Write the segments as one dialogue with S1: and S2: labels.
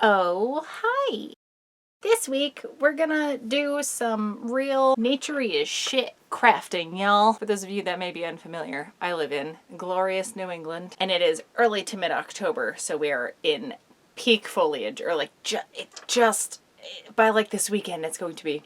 S1: Oh, hi! This week we're gonna do some real naturey as shit crafting, y'all. For those of you that may be unfamiliar, I live in glorious New England and it is early to mid-October, so we are in peak foliage, or like by like this weekend it's going to be.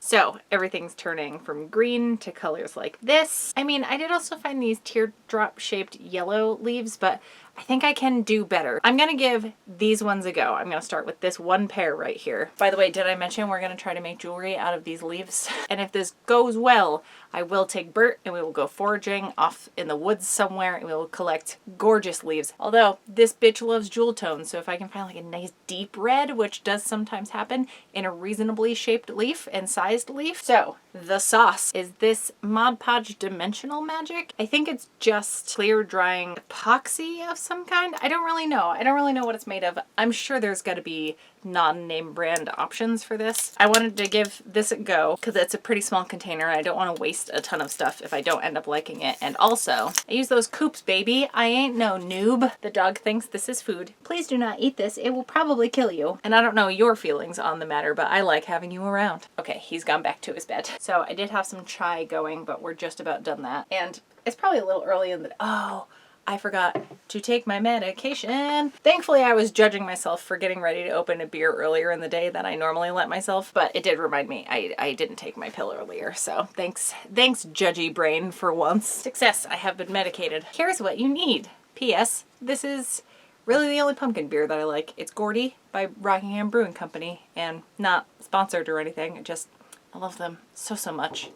S1: So everything's turning from green to colors like this. I mean, I did also find these teardrop shaped yellow leaves, but I think I can do better. I'm gonna give these ones a go. I'm gonna start with this one pair right here. By the way, did I mention we're gonna try to make jewelry out of these leaves? And if this goes well, I will take Bert and we will go foraging off in the woods somewhere and we will collect gorgeous leaves. Although this bitch loves jewel tones, so if I can find like a nice deep red, which does sometimes happen, in a reasonably shaped leaf and sized leaf. So the sauce is this Mod Podge Dimensional Magic. I think it's just clear drying epoxy of some kind. I don't really know. I don't really know what it's made of. I'm sure there's got to be non-name brand options for this. I wanted to give this a go because it's a pretty small container and I don't want to waste a ton of stuff if I don't end up liking it. And also, I use those coops, baby. I ain't no noob. The dog thinks this is food. Please do not eat this. It will probably kill you. And I don't know your feelings on the matter, but I like having you around. Okay, he's gone back to his bed. So I did have some chai going, but we're just about done that. And it's probably a little early in the... Oh, I forgot to take my medication. Thankfully, I was judging myself for getting ready to open a beer earlier in the day than I normally let myself, but it did remind me I didn't take my pill earlier, so thanks judgy brain for once. Success, I have been medicated. Here's what you need. P.S. This is really the only pumpkin beer that I like. It's Gordy by Rockingham Brewing Company, and not sponsored or anything, I love them so much.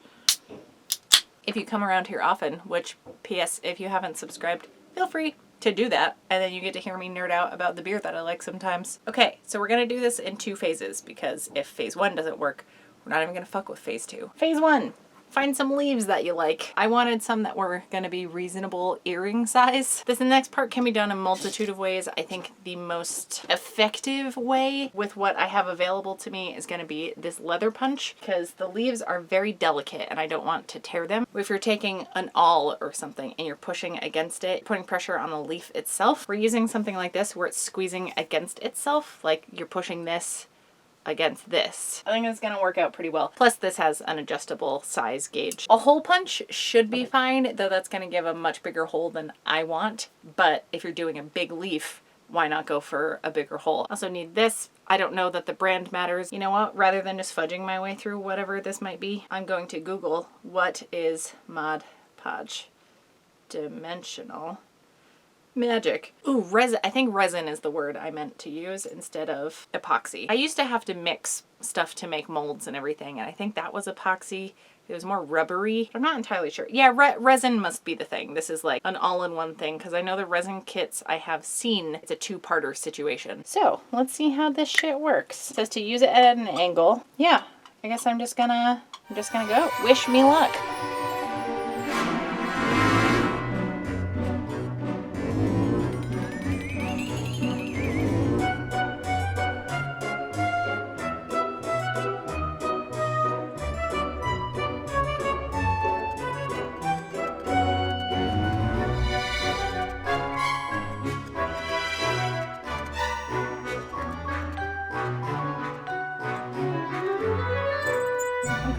S1: If you come around here often, which, P.S. if you haven't subscribed, feel free to do that, and then you get to hear me nerd out about the beer that I like sometimes. Okay, so we're gonna do this in 2 phases, because if phase 1 doesn't work, we're not even gonna fuck with phase 2. Phase 1. Find some leaves that you like. I wanted some that were gonna be reasonable earring size. The next part can be done a multitude of ways. I think the most effective way with what I have available to me is gonna be this leather punch, because the leaves are very delicate and I don't want to tear them. If you're taking an awl or something and you're pushing against it, putting pressure on the leaf itself, we're using something like this where it's squeezing against itself, like you're pushing this against this. I think it's gonna work out pretty well. Plus this has an adjustable size gauge. A hole punch should be fine, though that's gonna give a much bigger hole than I want. But if you're doing a big leaf, why not go for a bigger hole? Also need this. I don't know that the brand matters. You know what? Rather than just fudging my way through whatever this might be, I'm going to Google what is Mod Podge Dimensional Magic. Ooh, resin. I think resin is the word I meant to use instead of epoxy. I used to have to mix stuff to make molds and everything, and I think that was epoxy. It was more rubbery. I'm not entirely sure. Yeah, resin must be the thing. This is like an all-in-one thing, because I know the resin kits I have seen, it's a 2-parter situation. So let's see how this shit works. It says to use it at an angle. Yeah, I guess I'm just gonna go. Wish me luck.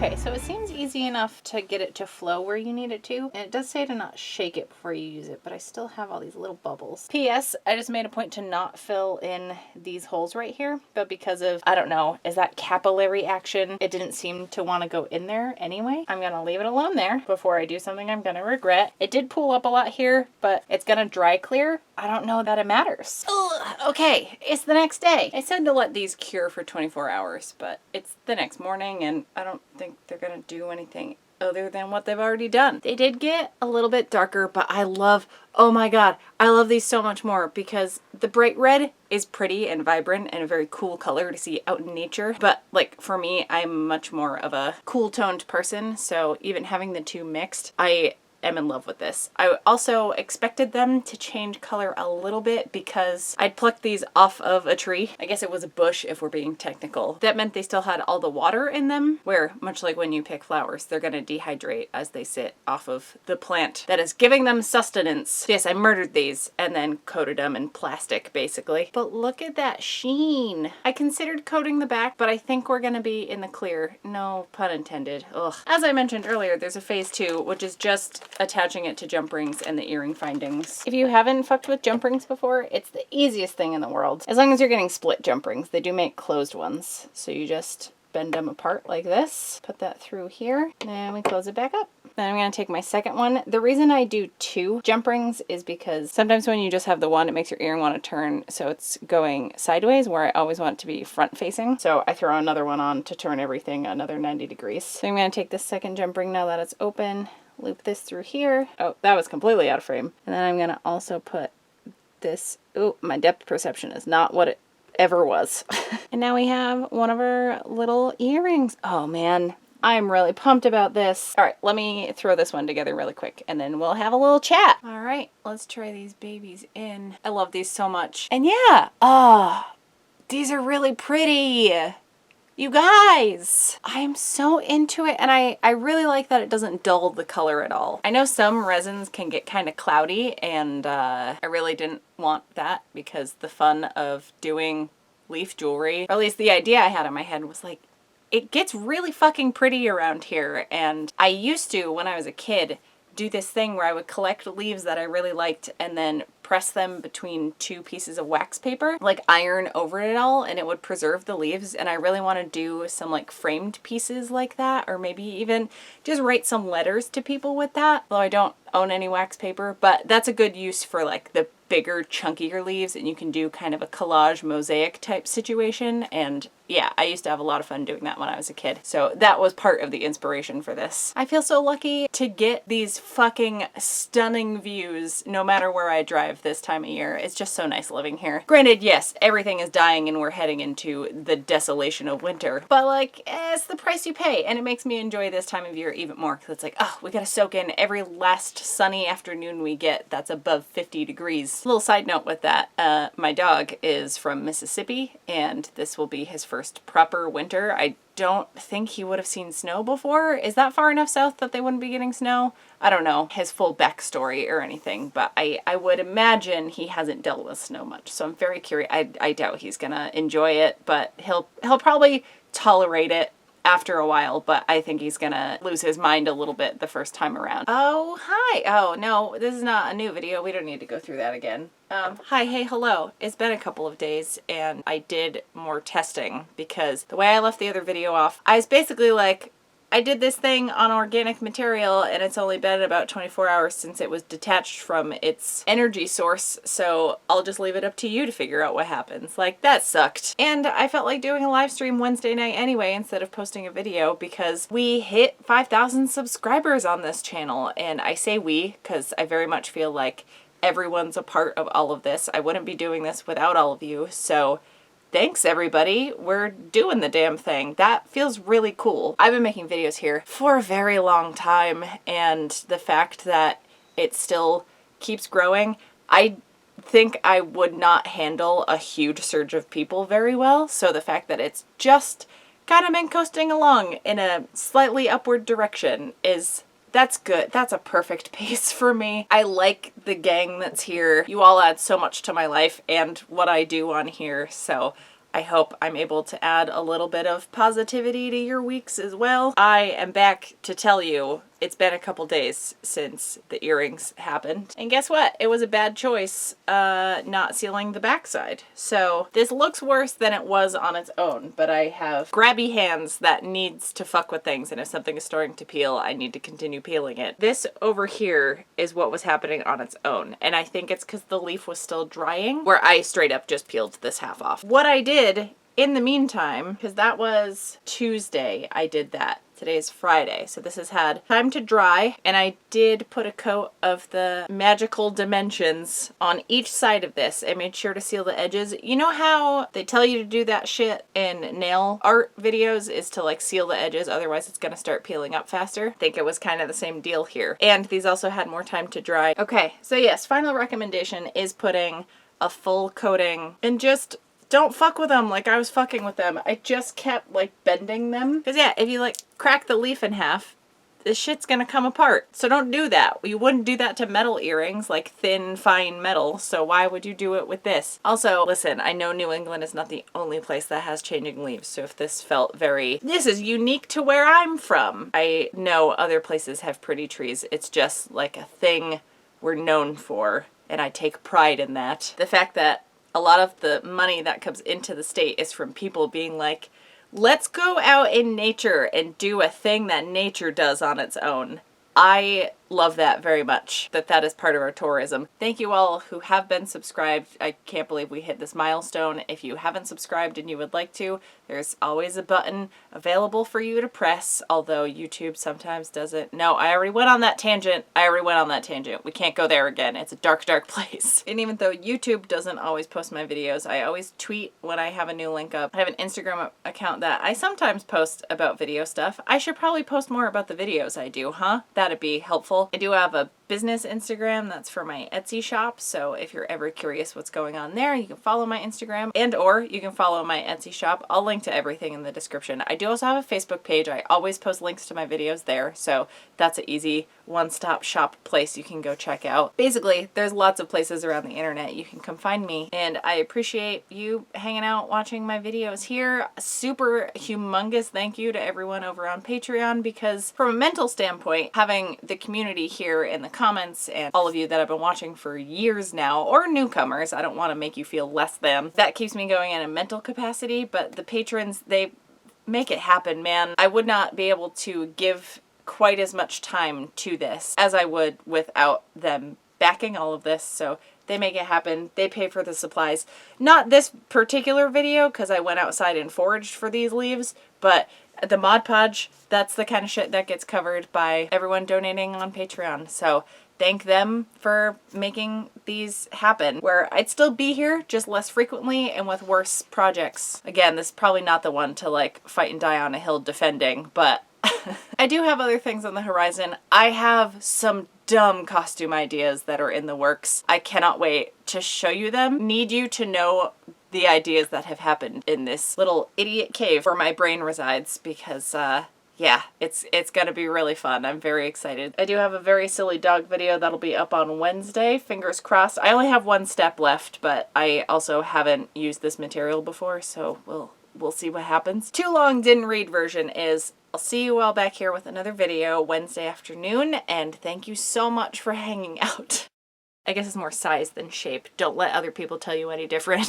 S1: Okay, so it seems easy enough to get it to flow where you need it to. And it does say to not shake it before you use it, but I still have all these little bubbles. P.S. I just made a point to not fill in these holes right here, but because of, I don't know, is that capillary action? It didn't seem to want to go in there anyway. I'm gonna leave it alone there before I do something I'm gonna regret. It did pool up a lot here, but it's gonna dry clear. I don't know that it matters. Ugh, okay, it's the next day. I said to let these cure for 24 hours, but it's the next morning and I don't think they're gonna do anything other than what they've already done. They did get a little bit darker, but I love, oh my god, I love these so much more because the bright red is pretty and vibrant and a very cool color to see out in nature. But like for me, I'm much more of a cool toned person. So even having the two mixed, I am in love with this. I also expected them to change color a little bit because I'd plucked these off of a tree. I guess it was a bush if we're being technical. That meant they still had all the water in them, where much like when you pick flowers, they're gonna dehydrate as they sit off of the plant that is giving them sustenance. Yes, I murdered these and then coated them in plastic basically. But look at that sheen. I considered coating the back, but I think we're gonna be in the clear. No pun intended. Ugh. As I mentioned earlier, there's a phase 2, which is just attaching it to jump rings and the earring findings. If you haven't fucked with jump rings before, it's the easiest thing in the world. As long as you're getting split jump rings. They do make closed ones. So you just bend them apart like this, put that through here, and we close it back up. Then I'm going to take my second one. The reason I do 2 jump rings is because sometimes when you just have the one, it makes your earring want to turn so it's going sideways, where I always want it to be front facing. So I throw another one on to turn everything another 90 degrees. So I'm going to take this second jump ring now that it's open, loop this through here. Oh, that was completely out of frame. And then I'm going to also put this, oh, my depth perception is not what it ever was. And now we have one of our little earrings. Oh man, I'm really pumped about this. All right, let me throw this one together really quick and then we'll have a little chat. All right, let's try these babies in. I love these so much. And yeah, these are really pretty. You guys, I am so into it, and I really like that it doesn't dull the color at all. I know some resins can get kind of cloudy, and I really didn't want that because the fun of doing leaf jewelry, or at least the idea I had in my head was like, it gets really fucking pretty around here. And I used to, when I was a kid, do this thing where I would collect leaves that I really liked and then press them between 2 pieces of wax paper, like iron over it all, and it would preserve the leaves. And I really want to do some like framed pieces like that, or maybe even just write some letters to people with that. Though I don't own any wax paper, but that's a good use for like the bigger, chunkier leaves, and you can do kind of a collage mosaic type situation. And yeah, I used to have a lot of fun doing that when I was a kid. So that was part of the inspiration for this. I feel so lucky to get these fucking stunning views no matter where I drive this time of year. It's just so nice living here. Granted, yes, everything is dying and we're heading into the desolation of winter, but like, it's the price you pay, and it makes me enjoy this time of year even more, because it's like, oh, we gotta soak in every last sunny afternoon we get that's above 50 degrees. Little side note with that, my dog is from Mississippi, and this will be his first proper winter. I don't think he would have seen snow before. Is that far enough south that they wouldn't be getting snow? I don't know his full backstory or anything, but I would imagine he hasn't dealt with snow much. So I'm very curious. I doubt he's gonna enjoy it, but he'll probably tolerate it after a while, but I think he's gonna lose his mind a little bit the first time around. Oh, hi. Oh, no, this is not a new video. We don't need to go through that again. Hi, hey, hello. It's been a couple of days and I did more testing because the way I left the other video off, I was basically like, I did this thing on organic material and it's only been about 24 hours since it was detached from its energy source, so I'll just leave it up to you to figure out what happens. Like, that sucked. And I felt like doing a live stream Wednesday night anyway instead of posting a video because we hit 5,000 subscribers on this channel. And I say we because I very much feel like everyone's a part of all of this. I wouldn't be doing this without all of you, so thanks everybody, we're doing the damn thing. That feels really cool. I've been making videos here for a very long time, and the fact that it still keeps growing, I think I would not handle a huge surge of people very well. So the fact that it's just kind of been coasting along in a slightly upward direction that's good. That's a perfect pace for me. I like the gang that's here. You all add so much to my life and what I do on here, so I hope I'm able to add a little bit of positivity to your weeks as well. I am back to tell you it's been a couple days since the earrings happened. And guess what? It was a bad choice not sealing the backside. So this looks worse than it was on its own, but I have grabby hands that needs to fuck with things, and if something is starting to peel, I need to continue peeling it. This over here is what was happening on its own, and I think it's because the leaf was still drying, where I straight up just peeled this half off. What I did in the meantime, because that was Tuesday I did that, Today's Friday, so this has had time to dry, and I did put a coat of the magical dimensions on each side of this. I made sure to seal the edges. You know how they tell you to do that shit in nail art videos, is to like seal the edges, otherwise it's gonna start peeling up faster? I think it was kind of the same deal here. And these also had more time to dry. Okay, so yes, final recommendation is putting a full coating, and just don't fuck with them like I was fucking with them. I just kept like bending them. Because yeah, if you like crack the leaf in half, this shit's gonna come apart. So don't do that. You wouldn't do that to metal earrings, like thin, fine metal, so why would you do it with this? Also, listen, I know New England is not the only place that has changing leaves, so if this felt very, this is unique to where I'm from, I know other places have pretty trees. It's just like a thing we're known for, and I take pride in that. The fact that a lot of the money that comes into the state is from people being like, let's go out in nature and do a thing that nature does on its own. I love that very much, that is part of our tourism. Thank you all who have been subscribed. I can't believe we hit this milestone. If you haven't subscribed and you would like to, there's always a button available for you to press, although YouTube sometimes doesn't. No, I already went on that tangent. We can't go there again. It's a dark, dark place. And even though YouTube doesn't always post my videos, I always tweet when I have a new link up. I have an Instagram account that I sometimes post about video stuff. I should probably post more about the videos I do, huh? That'd be helpful. I do have a business Instagram that's for my Etsy shop, so if you're ever curious what's going on there, you can follow my Instagram, and or you can follow my Etsy shop. I'll link to everything in the description. I do also have a Facebook page. I always post links to my videos there, so that's an easy one-stop shop place you can go check out. Basically, there's lots of places around the internet you can come find me, and I appreciate you hanging out watching my videos here. Super humongous thank you to everyone over on Patreon, because from a mental standpoint, having the community here in the comments and all of you that have been watching for years now, or newcomers, I don't want to make you feel less than, that keeps me going in a mental capacity, but the patrons, they make it happen, man. I would not be able to give quite as much time to this as I would without them backing all of this, so they make it happen. They pay for the supplies. Not this particular video, because I went outside and foraged for these leaves, but the Mod Podge, that's the kind of shit that gets covered by everyone donating on Patreon. So thank them for making these happen, where I'd still be here, just less frequently and with worse projects. Again, this is probably not the one to like fight and die on a hill defending, but I do have other things on the horizon. I have some dumb costume ideas that are in the works. I cannot wait to show you them. Need you to know the ideas that have happened in this little idiot cave where my brain resides, because yeah, it's gonna be really fun. I'm very excited. I do have a very silly dog video that'll be up on Wednesday. Fingers crossed. I only have one step left, but I also haven't used this material before, so we'll see what happens. Too long didn't read version is, I'll see you all back here with another video Wednesday afternoon, and thank you so much for hanging out. I guess it's more size than shape. Don't let other people tell you any different.